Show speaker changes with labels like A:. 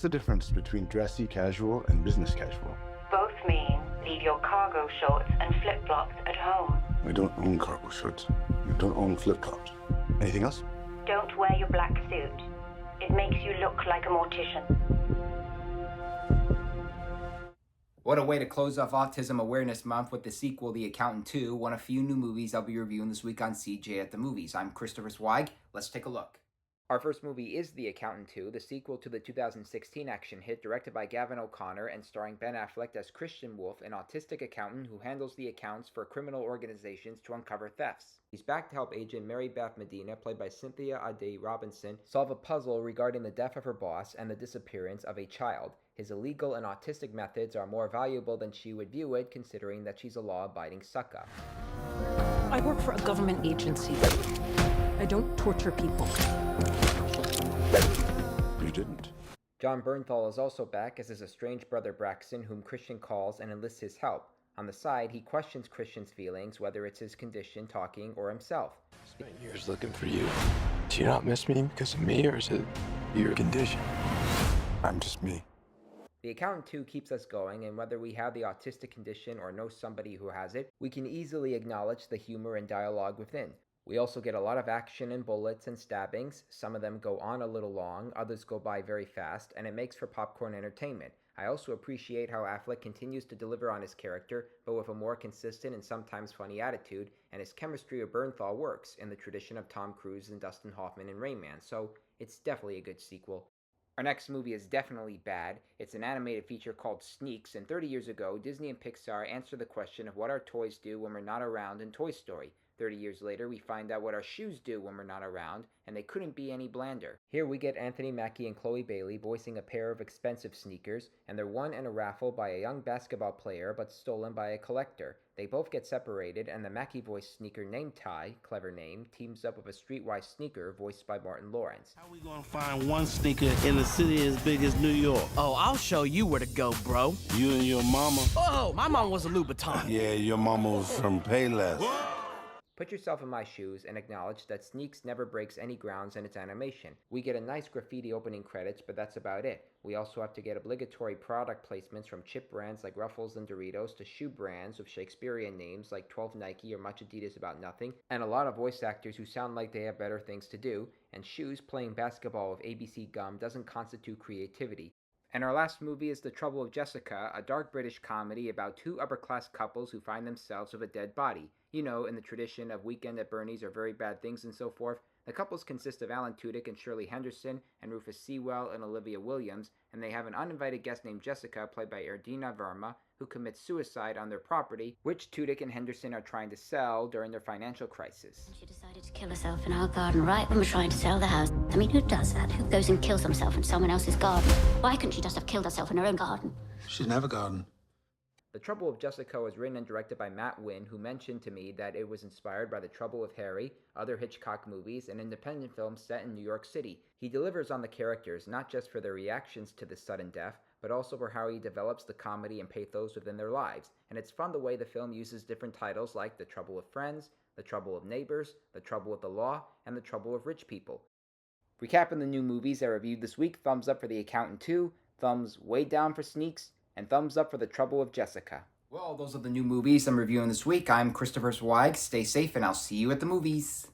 A: the difference between dressy casual and business casual?
B: Both mean leave your cargo shorts and flip-flops at home.
A: I don't own cargo shorts. You don't own flip-flops. Anything else?
B: Don't wear your black suit. It makes you look like a mortician.
C: What a way to close off Autism Awareness Month with the sequel, The Accountant 2, one of a few new movies I'll be reviewing this week on CJ at the Movies. I'm Christopher Zweig. Let's take a look. Our first movie is The Accountant 2, the sequel to the 2016 action hit directed by Gavin O'Connor and starring Ben Affleck as Christian Wolf, an autistic accountant who handles the accounts for criminal organizations to uncover thefts. He's back to help agent Mary Beth Medina, played by Cynthia Ade Robinson, solve a puzzle regarding the death of her boss and the disappearance of a child. His illegal and autistic methods are more valuable than she would view it, considering that she's a law-abiding suck-up.
D: I work for a government agency. I don't torture people.
A: You didn't.
C: John Bernthal is also back as his estranged brother Braxton, whom Christian calls and enlists his help. On the side, he questions Christian's feelings, whether it's his condition talking or himself.
E: Spent years looking for you. Do you not miss me because of me, or is it your condition?
A: I'm just me.
C: The Accountant 2 keeps us going, and whether we have the autistic condition or know somebody who has it, we can easily acknowledge the humor and dialogue within. We also get a lot of action and bullets and stabbings. Some of them go on a little long, others go by very fast, and it makes for popcorn entertainment. I also appreciate how Affleck continues to deliver on his character, but with a more consistent and sometimes funny attitude, and his chemistry with Bernthal works in the tradition of Tom Cruise and Dustin Hoffman in Rain Man, so it's definitely a good sequel. Our next movie is definitely bad. It's an animated feature called Sneaks, and 30 years ago, Disney and Pixar answered the question of what our toys do when we're not around in Toy Story. 30 years later, we find out what our shoes do when we're not around, and they couldn't be any blander. Here we get Anthony Mackie and Chloe Bailey voicing a pair of expensive sneakers, and they're won in a raffle by a young basketball player but stolen by a collector. They both get separated, and the Mackie-voiced sneaker named Ty, clever name, teams up with a streetwise sneaker voiced by Martin Lawrence.
F: How we gonna find one sneaker in a city as big as New York?
G: Oh, I'll show you where to go, bro.
F: You and your mama?
G: Oh, my mom was a Louboutin.
F: Yeah, your mama was from Payless.
C: Put yourself in my shoes and acknowledge that Sneaks never breaks any grounds in its animation. We get a nice graffiti opening credits, but that's about it. We also have to get obligatory product placements from chip brands like Ruffles and Doritos to shoe brands with Shakespearean names like 12 Nike or Much Adidas About Nothing, and a lot of voice actors who sound like they have better things to do, and shoes playing basketball with ABC gum doesn't constitute creativity. And our last movie is The Trouble of Jessica, a dark British comedy about two upper-class couples who find themselves with a dead body. You know, in the tradition of Weekend at Bernie's or Very Bad Things and so forth, the couples consist of Alan Tudyk and Shirley Henderson, and Rufus Sewell and Olivia Williams, and they have an uninvited guest named Jessica, played by Erdina Verma, who commits suicide on their property, which Tudyk and Henderson are trying to sell during their financial crisis.
H: She decided to kill herself in our garden right when we're trying to sell the house. I mean, who does that? Who goes and kills themselves in someone else's garden? Why couldn't she just have killed herself in her own garden?
A: She'd never garden.
C: The Trouble of Jessica was written and directed by Matt Wynn, who mentioned to me that it was inspired by The Trouble with Harry, other Hitchcock movies, and independent films set in New York City. He delivers on the characters, not just for their reactions to the sudden death, but also for how he develops the comedy and pathos within their lives. And it's fun the way the film uses different titles like The Trouble with Friends, The Trouble with Neighbors, The Trouble with the Law, and The Trouble with Rich People. Recapping the new movies I reviewed this week, thumbs up for The Accountant 2, thumbs way down for Sneaks, and thumbs up for The Trouble of Jessica. Well, those are the new movies I'm reviewing this week. I'm Christopher Zweig. Stay safe, and I'll see you at the movies.